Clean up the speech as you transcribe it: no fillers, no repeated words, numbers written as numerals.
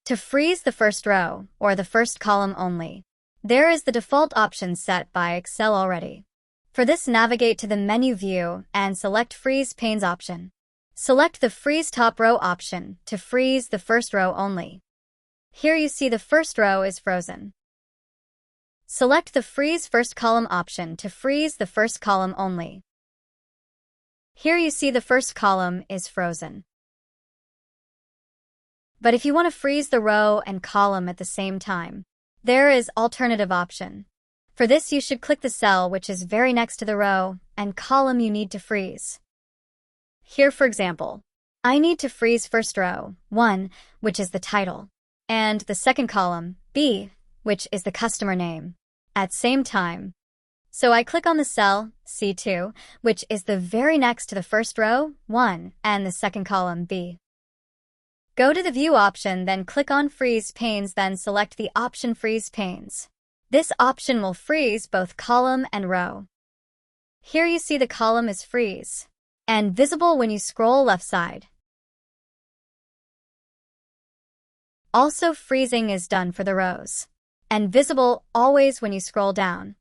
To freeze the first row, or the first column only, there is the default option set by Excel already. For this, navigate to the menu view and select Freeze Panes option. Select the Freeze Top Row option to freeze the first row only. Here you see the first row is frozen. Select the Freeze First Column option to freeze the first column only. Here you see the first column is frozen. But if you want to freeze the row and column at the same time, there is alternative option. For this, you should click the cell which is very next to the row and column you need to freeze. Here, for example, I need to freeze first row, 1, which is the title, and the second column, B, which is the customer name, at same time. So I click on the cell, C2, which is the very next to the first row, 1, and the second column, B. Go to the View option, then click on Freeze Panes, then select the option Freeze Panes. This option will freeze both column and row. Here you see the column is freeze and visible when you scroll left side. Also, freezing is done for the rows and visible always when you scroll down.